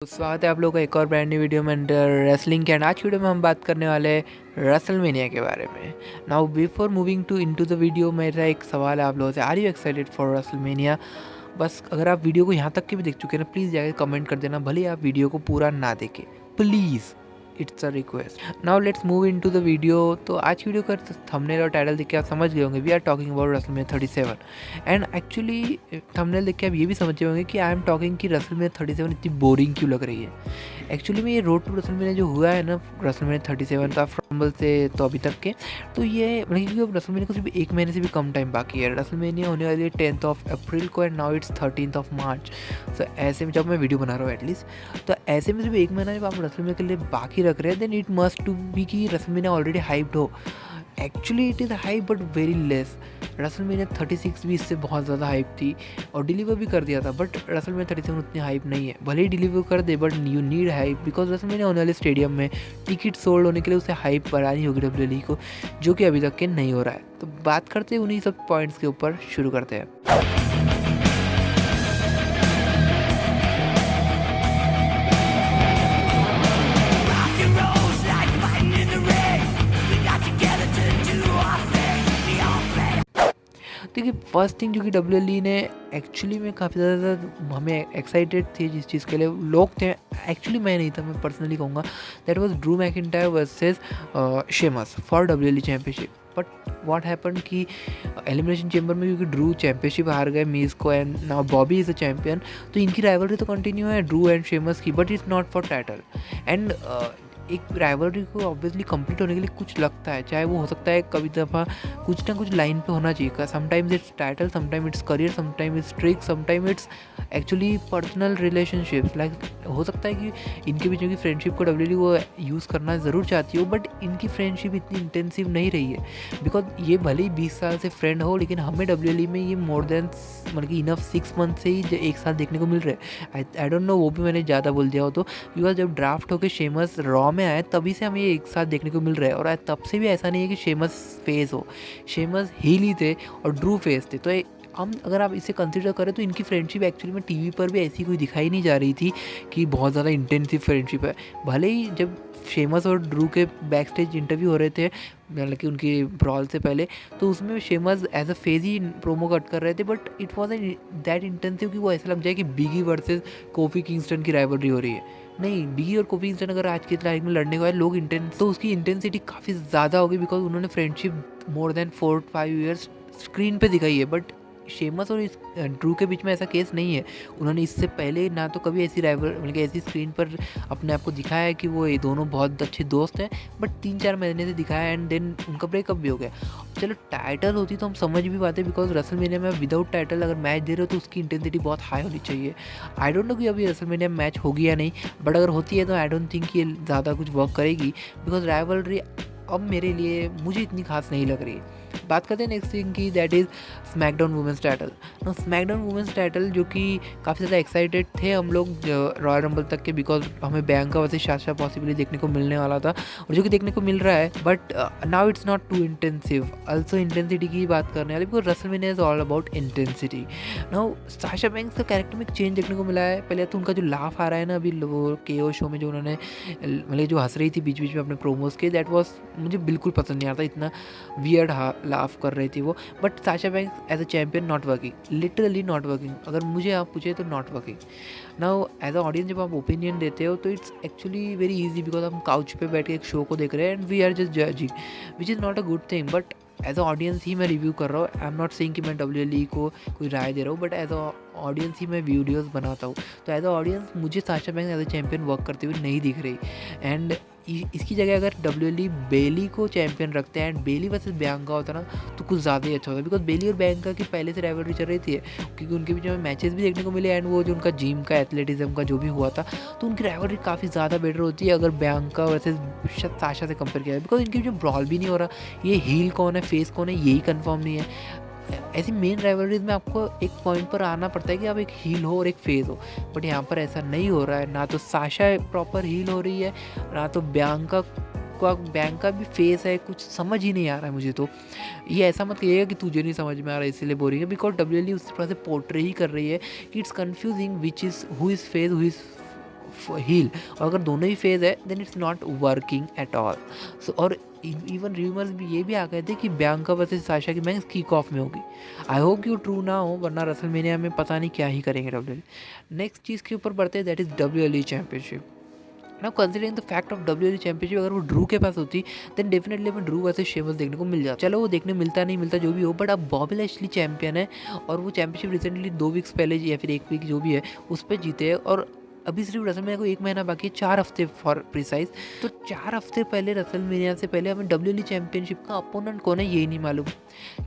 स्वागत है आप लोगों का एक और ब्रांड न्यू वीडियो में अंडर रेसलिंग के। एंड आज की वीडियो में हम बात करने वाले हैं रेसलमेनिया के बारे में। Now before moving to into the video, मेरा एक सवाल है आप लोगों से, are you excited for WrestleMania? बस अगर आप वीडियो को यहाँ तक के भी देख चुके हैं ना, प्लीज़ जाकर कमेंट कर देना, भले आप वीडियो को पूरा ना देखें, please, it's a request. Now let's move in to the video. तो आज की वीडियो का थंबनेल और टाइटल देख के आप समझ गए होंगे, we are talking about WrestleMania 37। And actually thumbnail देख के आप ये भी समझ गए होंगे कि आई एम टॉकिंग कि रेसलमेनिया 37 इतनी बोरिंग क्यों लग रही है। एक्चुअली में ये रोड टू रेसलमेनिया जो हुआ है ना, रेसलमेनिया 37 का रंबल से तो अभी तक के, तो ये मतलब कि अब रेसलमेनिया को सिर्फ एक महीने से भी कम टाइम बाकी है। रेसलमेनिया होने वाली है 10th ऑफ अप्रैल को and now it's 13th of March. So ऐसे में जब मैं वीडियो बना रहा हूँ एटलीस्ट, तो ऐसे में सिर्फ एक महीना जब आप रेसलमेनिया के लिए बाकी रख रहे हैं, then it must to be कि रेसलमेनिया ऑलरेडी हाइप्ड हो। Actually it is hype but very less. WrestleMania 36 भी इससे बहुत ज़्यादा हाइप थी और डिलीवर भी कर दिया था, बट रेसलमेनिया 37 उतनी हाइप नहीं है। भले ही डिलीवर कर दे but you need hype, because WrestleMania होने वाले स्टेडियम में टिकट सोल्ड होने के लिए उसे हाइप बढ़ानी होगी डब्ल्यूडब्ल्यूई को, जो कि अभी तक के नहीं हो रहा है। तो बात करते हैं उन्हीं सब पॉइंट्स के ऊपर, शुरू करते हैं। देखिए, फर्स्ट थिंग जो कि डब्ल्यूएलई ने एक्चुअली में काफ़ी ज़्यादा हमें एक्साइटेड थे जिस चीज़ के लिए लोग थे, एक्चुअली मैं नहीं था, मैं पर्सनली कहूँगा, that was Drew McIntyre versus Sheamus for WWE championship. But what happen कि एलिमिनेशन चैम्बर में क्योंकि ड्रू चैम्पियनशिप हार गए मीज को and now Bobby is a champion, तो इनकी राइवलरी तो कंटिन्यू है ड्रू एंड शेमस की, but it's not for title. And एक राइवलरी को ऑब्वियसली कंप्लीट होने के लिए कुछ लगता है, चाहे वो हो सकता है कभी दफ़ा कुछ ना कुछ लाइन पे होना चाहिए। Sometimes it's title, sometime it's career, sometime it's trick, sometime it's actually personal relationships. Like हो सकता है कि इनके बीच की फ्रेंडशिप को डब्ल्यूडब्ल्यूई वो यूज़ करना ज़रूर चाहती हो, बट इनकी फ्रेंडशिप इतनी इंटेंसिव नहीं रही है, बिकॉज ये भले ही 20 साल से फ्रेंड हो, लेकिन हमें डब्ल्यूडब्ल्यूई में ये मोर देन मतलब कि इनफ 6 मंथ से ही एक साथ देखने को मिल रहे हैं। आई डोंट नो, वो भी मैंने ज़्यादा बोल दिया हो तो, बिकॉज जब ड्राफ्ट होकर शेमस रॉ में आए तभी से हमें ये एक साथ देखने को मिल रहा है। और तब से भी ऐसा नहीं है कि शेमस फेस हो, शेमस हील ही थे और ड्रू फेस थे। तो हम अगर आप इसे कंसिडर करें तो इनकी फ्रेंडशिप एक्चुअली में टीवी पर भी ऐसी कोई दिखाई नहीं जा रही थी कि बहुत ज़्यादा इंटेंसिव फ्रेंडशिप है। भले ही जब शेमस और ड्रू के बैक स्टेज इंटरव्यू हो रहे थे, मतलब कि उनकी ब्रॉल से पहले, तो उसमें शेमस एज अ फेज ही प्रोमो कट कर रहे थे, but it was that intensive कि वो ऐसा लग जाए कि बिगी वर्सेस कोफी किंगस्टन की राइवलरी हो रही है। नहीं, बिगी और कोफी किंगस्टन अगर आज की तारीख में लड़ने को आए लोग इंटेंस, तो उसकी इंटेंसिटी काफ़ी ज़्यादा होगी, बिकॉज उन्होंने friendship more than 4-5 years screen पे दिखाई है। बट शेमस और इस ड्रू के बीच में ऐसा केस नहीं है। उन्होंने इससे पहले ना तो कभी ऐसी राइवल मतलब कि ऐसी स्क्रीन पर अपने आप को दिखाया है कि वो ये दोनों बहुत अच्छे दोस्त हैं, बट 3-4 महीने से दिखाया एंड देन उनका ब्रेकअप भी हो गया। चलो टाइटल होती तो हम समझ भी पाते, बिकॉज रेसलमेनिया में विदाउट टाइटल अगर मैच दे रहे हो तो उसकी इंटेंसिटी बहुत हाई होनी चाहिए। आई डोंट नो कि अभी रेसलमेनिया में मैच होगी या नहीं, बट अगर होती है तो आई डोंट थिंक ये ज़्यादा कुछ वर्क करेगी, बिकॉज राइवलरी अब मेरे लिए मुझे इतनी खास नहीं लग रही। बात करते हैं नेक्स्ट थिंग की, that is SmackDown women's title. No, SmackDown women's title जो कि काफ़ी ज़्यादा एक्साइटेड थे हम लोग रॉयल रंबल तक के, बिकॉज हमें बियांका वर्सेस साशा पॉसिबली देखने को मिलने वाला था और जो कि देखने को मिल रहा है, but now it's not too intensive. Also intensity की बात करने वाली, because WrestleMania is all about intensity. Now Sasha Banks का कैरेक्टर में एक चेंज देखने को मिला है। पहले तो उनका जो लाफ आ रहा है ना अभी वो केओ शो में, जो उन्होंने मतलब जो हंस रही थी बीच बीच में अपने प्रोमोज के, दैट वॉज मुझे बिल्कुल पसंद नहीं आता, इतना वियर्ड लाफ कर रही थी वो। But Sasha Banks as a champion not working, literally not working. अगर मुझे आप पूछे तो not working. Now as a audience जब आप ओपिनियन देते हो तो it's actually very easy, because हम काउच पे बैठ के एक शो को देख रहे हैं and we are just judging, which is not a good thing. But as a audience ही मैं रिव्यू कर रहा हूँ। आई एम नॉट सेइंग कि मैं डब्ल्यूएलई को कोई राय दे रहा हूँ, बट एज अ ऑडियंस ही मैं वीडियोस बनाता हूँ। तो एज अ ऑडियंस मुझे Sasha Banks as a champion work करते हुए नहीं दिख रही। एंड इसकी जगह अगर डब्ल्यूएलई बेली को चैम्पियन रखते हैं एंड बेली वर्सेस बियांका होता ना, तो कुछ ज़्यादा ही अच्छा होता, बिकॉज बेली और बियांका की पहले से राइवलरी चल रही थी, क्योंकि उनके बीच में मैचेस भी देखने को मिले एंड वो जो उनका जिम का एथलेटिज्म का जो भी हुआ था, तो उनकी राइवलरी काफ़ी ज़्यादा बेटर होती है अगर बियांका वर्सेस साशा से कंपेयर किया जाए, बिकॉज इनके जो ब्रॉल भी नहीं हो रहा, ये हील कौन है फेस कौन है यही कंफर्म नहीं है। ऐसी मेन राइवलरीज में आपको एक पॉइंट पर आना पड़ता है कि आप एक हील हो और एक फेस हो, बट यहाँ पर ऐसा नहीं हो रहा है। ना तो साशा प्रॉपर हील हो रही है, ना तो बियांका भी फेस है, कुछ समझ ही नहीं आ रहा है मुझे। तो ये ऐसा मत कहिएगा कि तुझे नहीं समझ में आ रहा है इसलिए बोरिंग है, बिकॉज डब्ल्यूएलई उस तरह से पोर्ट्रे ही कर रही है कि it's confusing which is who is face who is heel, और अगर दोनों ही फेज है then it's not working at all. So और इवन रूमर्स भी ये भी आ गए थे कि बियांका वर्सेस साशा की मैच किक ऑफ में होगी। आई होप कि वो ट्रू ना हो, वरना रेसलमेनिया में पता नहीं क्या ही करेंगे डब्ल्यूडब्ल्यूई। नेक्स्ट चीज़ के ऊपर बढ़ते हैं, that is WWE championship. Now considering the fact of WWE championship, अगर वो ड्रू के पास होती देन डेफिनेटली हमें ड्रू वर्सेस शेमस देखने को मिल जाता। चलो वो देखने मिलता नहीं मिलता जो भी हो, बट अब बॉबी लैशली चैंपियन है और वो चैंपियनशिप रिसेंटली 2 वीक्स पहले या फिर 1 वीक जो भी है उस पर जीते, और अभी सिर्फ रेसलमेनिया को 1 महीना बाकी है, 4 हफ्ते फॉर प्रिसाइज। तो 4 हफ्ते पहले रेसलमेनिया से पहले हमें डब्ल्यूएलई चैंपियनशिप का अपोनेंट कौन है यही नहीं मालूम।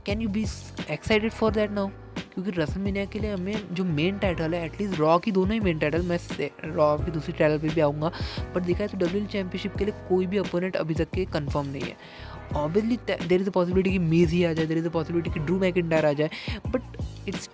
Can you be excited for that now? क्योंकि रेसलमेनिया के लिए हमें जो मेन टाइटल है, एटलीस्ट रॉ की दोनों ही मेन टाइटल, मैं रॉ की दूसरी टाइटल पे भी आऊँगा, बट देखा है तो डब्ल्यूएलई चैंपियनशिप के लिए कोई भी अपोनेंट अभी तक के कंफर्म नहीं है। Obviously there is a possibility कि मीज ही आ जाए, देयर इज़ अ पॉसिबिलिटी कि ड्रू मैकिंटायर आ जाए, बट इट्स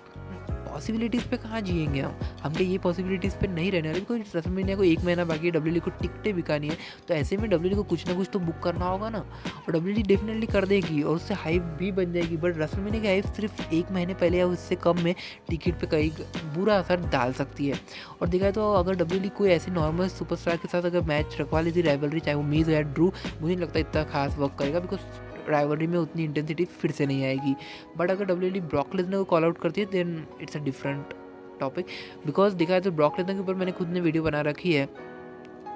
पॉसिबिलिटीज़ पे कहाँ जिएंगे हम क्या ये पॉसिबिलिटीज़ पे नहीं रहने वाले, बिकॉज रेसलमेनिया को 1 महीना बाकी है, डब्ल्यूएलई को टिकटें बिकानी है, तो ऐसे में डब्ल्यूएलई को कुछ ना कुछ तो बुक करना होगा ना, और डब्ल्यूएलई डेफिनेटली कर देगी और उससे हाइप भी बन जाएगी। बट रेसलमेनिया की हाइप सिर्फ 1 महीने पहले या उससे कम में टिकट पे कहीं बुरा असर डाल सकती है। और देखा तो अगर डब्ल्यूएलई कोई ऐसी नॉर्मल सुपरस्टार के साथ अगर मैच रखवा लेती राइवलरी, चाहे वो मीज या ड्रू, मुझे नहीं लगता इतना खास वर्क करेगा, बिकॉज राइवलरी में उतनी इंटेंसिटी फिर से नहीं आएगी। बट अगर डब्ल्यूएलई ब्रॉक लेसनर को कॉल आउट करती है then it's a different topic, because देखा है तो ब्रॉक लेसनर के ऊपर मैंने खुद ने वीडियो बना रखी है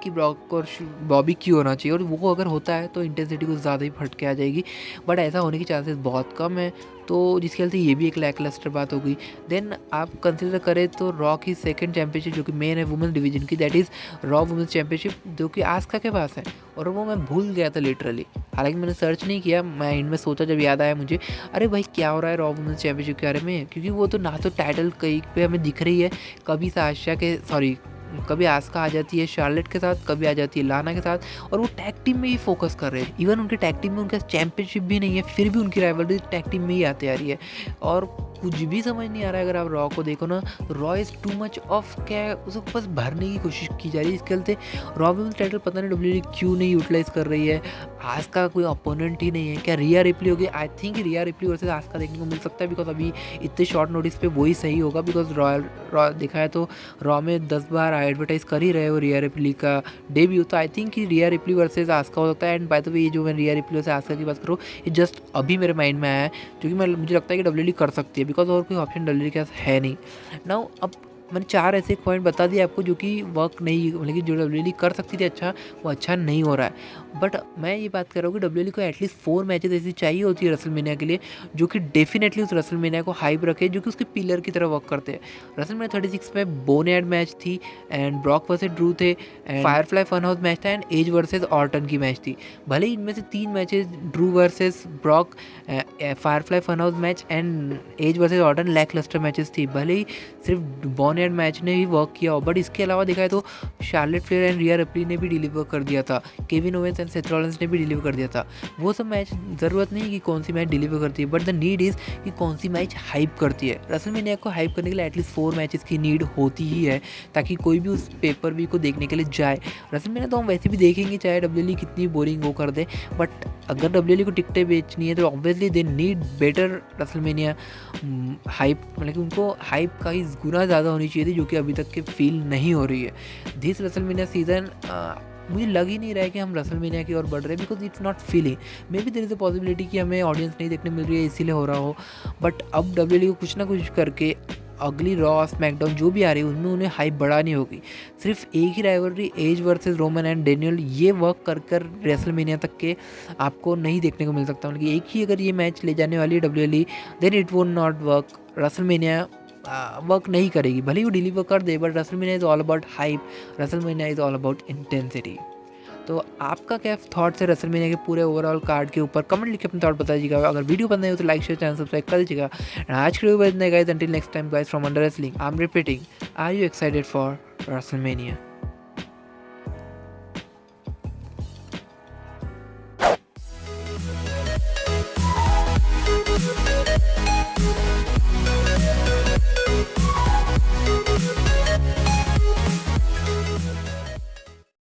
कि ब्रॉक और बॉबी क्यों होना चाहिए, और वो अगर होता है तो इंटेंसिटी कुछ ज़्यादा ही फट के आ जाएगी, बट ऐसा होने की चांसेस बहुत कम है, तो जिसके ख्याल से ये भी एक लैकलस्टर बात हो गई। देन आप कंसिडर करें तो रॉ की सेकंड चैंपियनशिप जो कि मेन है वुमेंस डिवीजन की, that is raw women's championship, जो कि आस्का के पास है, और वो मैं भूल गया था लिटरली, हालांकि मैंने सर्च नहीं किया, मैं इनमें सोचा जब याद आया मुझे, अरे भाई क्या हो रहा है रॉ वुमेंस चैंपियनशिप के बारे में, क्योंकि वो तो ना तो टाइटल कहीं पे हमें दिख रही है, कभी साशा के कभी आस्का आ जाती है शार्लेट के साथ, कभी आ जाती है लाना के साथ, और वो टैग टीम में ही फोकस कर रहे हैं। इवन उनके टैग टीम में उनका चैंपियनशिप भी नहीं है, फिर भी उनकी राइवलरी टैग टीम में ही आती आ रही है, और कुछ भी समझ नहीं आ रहा है। अगर आप रॉ को देखो ना, raw is too much of, क्या उसको बस भरने की कोशिश की जा रही है। इसके चलते रॉ वुमेन्स टाइटल पता नहीं डब्ल्यूडब्ल्यूई क्यों नहीं यूटिलाइज कर रही है। आस्का कोई अपोनेंट ही नहीं है, क्या रिया रिप्ली होगी? I think Rhea Ripley versus Asuka देखने को मिल सकता है, बिकॉज अभी इतने शॉर्ट नोटिस पे वही सही होगा, बिकॉज रॉ देखा है तो रॉ में 10 बार एडवर्टाइज कर ही रहे हो रिया रिप्ली का डेब्यू, तो आई थिंक कि रिया रिप्ली वर्सेस आस्का हो सकता है। एंड बाय द वे ये जो मैं रिया रिप्ली वर्सेस आस्का की बात करूँ, ये जस्ट अभी मेरे माइंड में आया है, क्योंकि मुझे लगता है कि डब्ल्यूडब्ल्यूई कर सकती है, बिकॉज और कोई ऑप्शन डब्ल्यूडब्ल्यूई के पास है नहीं। नाउ अब मैंने 4 ऐसे पॉइंट बता दिए आपको जो कि वर्क नहीं, मतलब कि जो डब्ल्यूडब्ल्यूई कर सकती थी अच्छा, वो अच्छा नहीं हो रहा है। बट मैं ये बात कर रहा हूँ कि डब्ल्यूडब्ल्यूई को एटलीस्ट 4 मैचेस ऐसी चाहिए होती है रेसलमेनिया के लिए, जो कि डेफिनेटली उस रेसलमेनिया को हाइप रखे, जो कि उसके पिलर की तरह वर्क करते हैं। रेसलमेनिया 36 में बोनहेड मैच थी, एंड ब्रॉक वर्सेस ड्रू थे, and Firefly Fun House match था, एंड एज वर्सेस ऑर्टन की मैच थी। भले ही इनमें से 3 matches Drew versus Brock, Firefly Fun House match and Edge versus Orton lacklustre matches थी, भले ही सिर्फ बोनहेड मैच ने ही वर्क किया हो, बट इसके अलावा देखा है तो Charlotte Flair and Riya replay ने भी डिलीवर कर दिया था, Kevin Owens and Seth Rollins ने भी डिलीवर कर दिया था। वो सब मैच ज़रूरत नहीं कि कौन सी मैच डिलीवर करती है, बट द नीड इज़ कि कौन सी मैच हाइप करती है। रेसलमेनिया को हाइप करने के लिए एटलीस्ट 4 मैचेस की नीड होती ही है, ताकि कोई भी उस पेपर व्यू को देखने के लिए जाए। रेसलमेनिया तो हम वैसे भी देखेंगे चाहे डब्ल्यूडब्ल्यूई कितनी बोरिंग वो कर दे, बट अगर डब्ल्यूडब्ल्यूई को टिकटें बेचनी है तो obviously they need better WrestleMania hype, मतलब कि उनको हाइप का ही गुना ज़्यादा होनी चाहिए थी, जो कि अभी तक के फील नहीं हो रही है। दिस रेसलमेनिया सीजन मुझे लग ही नहीं रहा है कि हम रेसलमेनिया की ओर बढ़ रहे हैं, because it's not feeling. Maybe there is a possibility कि हमें ऑडियंस नहीं देखने मिल रही है इसीलिए हो रहा हो, बट अब डब्ल्यूडब्ल्यूई को कुछ ना कुछ करके अगली रॉ स्मैकडाउन जो भी आ रही है उनमें उन्हें हाइप बढ़ानी होगी। सिर्फ एक ही rivalry as versus Roman and Daniel, ये वर्क कर रेसलमेनिया तक के आपको नहीं देखने को मिल सकता, मतलब एक ही अगर ये मैच ले जाने वाली है WWE, then it would not work. WrestleMania work नहीं करेगी, भले ही वो डिलीवर कर दे, but WrestleMania is all about hype, WrestleMania is all about intensity. तो आपका क्या थॉट्स है रेसलमेनिया के पूरे ओवरऑल कार्ड के ऊपर? कमेंट लिख के अपने थॉट बताइएगा। अगर वीडियो पसंद आई हो तो लाइक शेयर चैनल सब्सक्राइब कर दीजिएगा। आज के वीडियो में guys, until next time guys from under wrestling I am repeating, are you excited for WrestleMania?